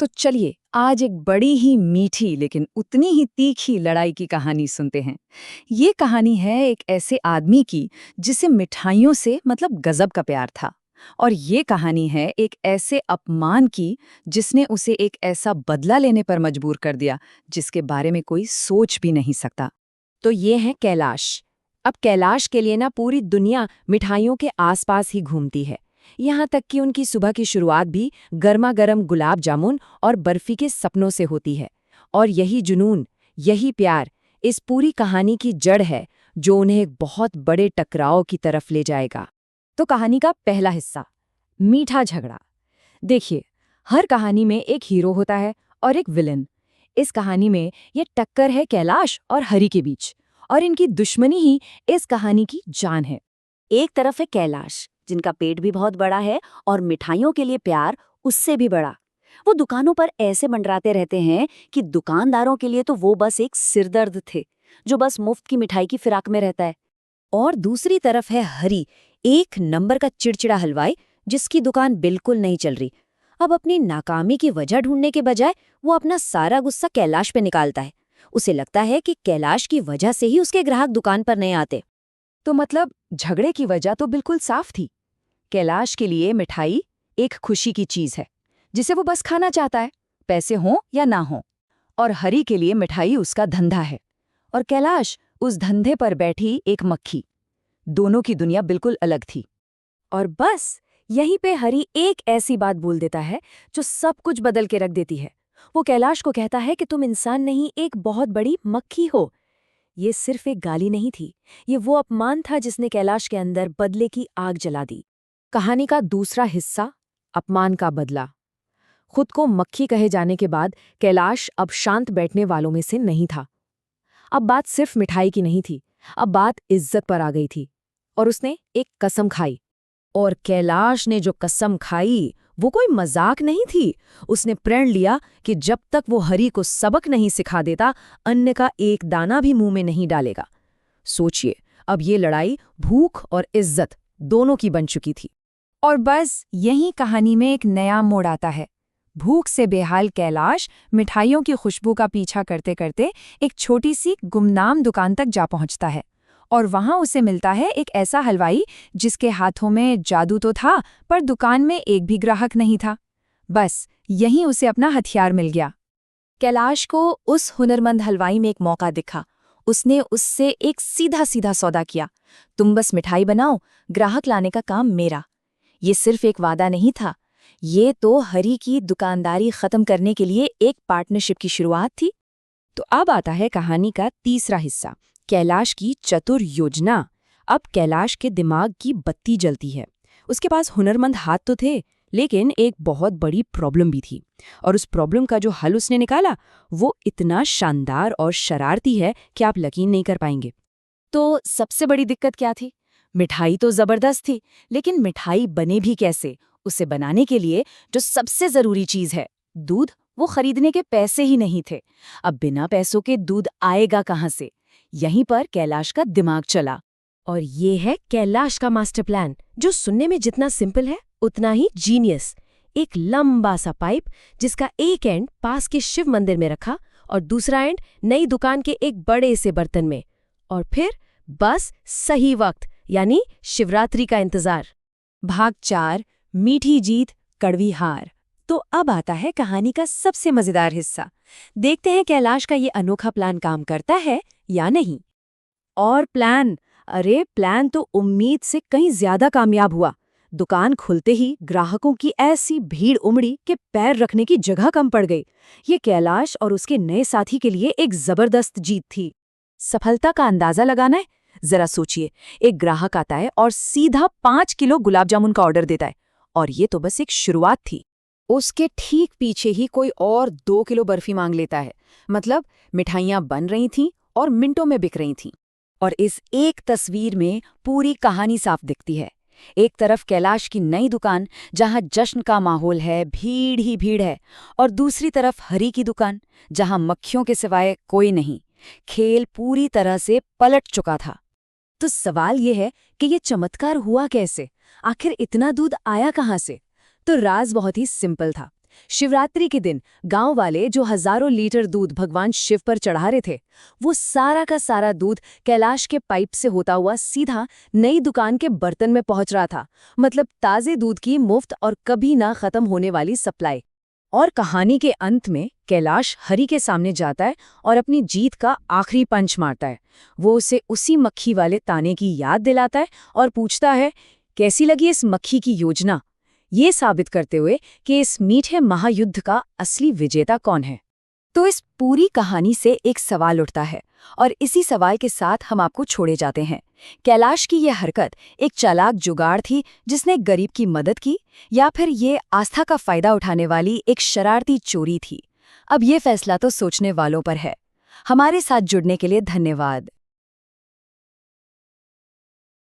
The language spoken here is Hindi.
तो चलिए आज एक बड़ी ही मीठी लेकिन उतनी ही तीखी लड़ाई की कहानी सुनते हैं। ये कहानी है एक ऐसे आदमी की जिसे मिठाइयों से मतलब गजब का प्यार था। और ये कहानी है एक ऐसे अपमान की जिसने उसे एक ऐसा बदला लेने पर मजबूर कर दिया जिसके बारे में कोई सोच भी नहीं सकता। तो ये है कैलाश। अब कैलाश के लिए ना पूरी दुनिया मिठाइयों के आसपास ही घूमती है। यहाँ तक कि उनकी सुबह की शुरुआत भी गर्मा गर्म गुलाब जामुन और बर्फी के सपनों से होती है। और यही जुनून, यही प्यार इस पूरी कहानी की जड़ है जो उन्हें एक बहुत बड़े टकराव की तरफ ले जाएगा। तो कहानी का पहला हिस्सा, मीठा झगड़ा। देखिए, हर कहानी में एक हीरो होता है और एक विलन। इस कहानी में ये टक्कर है कैलाश और हरि के बीच, और इनकी दुश्मनी ही इस कहानी की जान है। एक तरफ है कैलाश, जिनका पेट भी बहुत बड़ा है और मिठाइयों के लिए प्यार उससे भी बड़ा। वो दुकानों पर ऐसे मंडराते रहते हैं कि दुकानदारों के लिए तो वो बस एक सिरदर्द थे, जो बस मुफ्त की मिठाई की फिराक में रहता है। और दूसरी तरफ है हरि, एक नंबर का चिड़चिड़ा हलवाई जिसकी दुकान बिल्कुल नहीं चल रही। अब अपनी नाकामी की वजह ढूंढने के बजाय वो अपना सारा गुस्सा कैलाश पे निकालता है। उसे लगता है कि कैलाश की वजह से ही उसके ग्राहक दुकान पर नहीं आते। तो मतलब झगड़े की वजह तो बिल्कुल साफ थी। कैलाश के लिए मिठाई एक खुशी की चीज है जिसे वो बस खाना चाहता है, पैसे हों या ना हों। और हरि के लिए मिठाई उसका धंधा है और कैलाश उस धंधे पर बैठी एक मक्खी। दोनों की दुनिया बिल्कुल अलग थी। और बस यहीं पे हरि एक ऐसी बात बोल देता है जो सब कुछ बदल के रख देती है। वो कैलाश को कहता है कि तुम इंसान नहीं, एक बहुत बड़ी मक्खी हो। ये सिर्फ एक गाली नहीं थी, ये वो अपमान था जिसने कैलाश के अंदर बदले की आग जला दी। कहानी का दूसरा हिस्सा, अपमान का बदला। खुद को मक्खी कहे जाने के बाद कैलाश अब शांत बैठने वालों में से नहीं था। अब बात सिर्फ मिठाई की नहीं थी, अब बात इज्जत पर आ गई थी। और उसने एक कसम खाई। और कैलाश ने जो कसम खाई वो कोई मजाक नहीं थी। उसने प्रण लिया कि जब तक वो हरि को सबक नहीं सिखा देता, अन्न का एक दाना भी मुंह में नहीं डालेगा। सोचिए, अब ये लड़ाई भूख और इज्जत दोनों की बन चुकी थी। और बस यही कहानी में एक नया मोड़ आता है। भूख से बेहाल कैलाश मिठाइयों की खुशबू का पीछा करते करते एक छोटी सी गुमनाम दुकान तक जा पहुंचता है। और वहां उसे मिलता है एक ऐसा हलवाई जिसके हाथों में जादू तो था, पर दुकान में एक भी ग्राहक नहीं था। बस यहीं उसे अपना हथियार मिल गया। कैलाश को उस हुनरमंद हलवाई में एक मौका दिखा। उसने उससे एक सीधा सीधा सौदा किया। तुम बस मिठाई बनाओ, ग्राहक लाने का काम मेरा। ये सिर्फ एक वादा नहीं था, ये तो हरि की दुकानदारी खत्म करने के लिए एक पार्टनरशिप की शुरुआत थी। तो अब आता है कहानी का तीसरा हिस्सा, कैलाश की चतुर योजना। अब कैलाश के दिमाग की बत्ती जलती है। उसके पास हुनरमंद हाथ तो थे, लेकिन एक बहुत बड़ी प्रॉब्लम भी थी। और उस प्रॉब्लम का जो हल उसने निकाला वो इतना शानदार और शरारती है कि आप यकीन नहीं कर पाएंगे। तो सबसे बड़ी दिक्कत क्या थी? मिठाई तो जबरदस्त थी, लेकिन मिठाई बने भी कैसे? उसे बनाने के लिए जो सबसे जरूरी चीज है, दूध, वो खरीदने के पैसे ही नहीं थे। अब बिना पैसों के दूध आएगा कहाँ से? यहीं पर कैलाश का दिमाग चला। और ये है कैलाश का मास्टर प्लान, जो सुनने में जितना सिंपल है उतना ही जीनियस। एक लंबा सा पाइप जिसका एक एंड पास के शिव मंदिर में रखा और दूसरा एंड नई दुकान के एक बड़े से बर्तन में। और फिर बस सही वक्त यानी शिवरात्रि का इंतजार। भाग 4, मीठी जीत कड़वी हार। तो अब आता है कहानी का सबसे मजेदार हिस्सा। देखते हैं कैलाश का ये अनोखा प्लान काम करता है या नहीं। और प्लान तो उम्मीद से कहीं ज्यादा कामयाब हुआ। दुकान खुलते ही ग्राहकों की ऐसी भीड़ उमड़ी कि पैर रखने की जगह कम पड़ गई। ये कैलाश और उसके नए साथी के लिए एक जबरदस्त जीत थी। सफलता का अंदाजा लगाना है? जरा सोचिए, एक ग्राहक आता है और सीधा 5 किलो गुलाब जामुन का ऑर्डर देता है। और ये तो बस एक शुरुआत थी। उसके ठीक पीछे ही कोई और 2 किलो बर्फी मांग लेता है। मतलब मिठाइयां बन रही थीं और मिनटों में बिक रही थीं। और इस एक तस्वीर में पूरी कहानी साफ दिखती है। एक तरफ कैलाश की नई दुकान जहां जश्न का माहौल है, भीड़ ही भीड़ है, और दूसरी तरफ हरि की दुकान जहां मक्खियों के सिवाय कोई नहीं। खेल पूरी तरह से पलट चुका था। तो सवाल ये है कि ये चमत्कार हुआ कैसे? आखिर इतना दूध आया कहाँ से? तो राज बहुत ही सिंपल था। शिवरात्रि के दिन गांव वाले जो हजारों लीटर दूध भगवान शिव पर चढ़ा रहे थे, वो सारा का सारा दूध कैलाश के पाइप से होता हुआ सीधा नई दुकान के बर्तन में पहुंच रहा था। मतलब ताजे दूध की मुफ्त और कभी ना खत्म होने वाली सप्लाई। और कहानी के अंत में कैलाश हरि के सामने जाता है और अपनी जीत का आखिरी पंच मारता है। वो उसे उसी मक्खी वाले ताने की याद दिलाता है और पूछता है, कैसी लगी इस मक्खी की योजना, ये साबित करते हुए कि इस मीठे महायुद्ध का असली विजेता कौन है। तो इस पूरी कहानी से एक सवाल उठता है और इसी सवाल के साथ हम आपको छोड़े जाते हैं। कैलाश की ये हरकत एक चालाक जुगाड़ थी जिसने गरीब की मदद की, या फिर ये आस्था का फायदा उठाने वाली एक शरारती चोरी थी? अब ये फैसला तो सोचने वालों पर है। हमारे साथ जुड़ने के लिए धन्यवाद।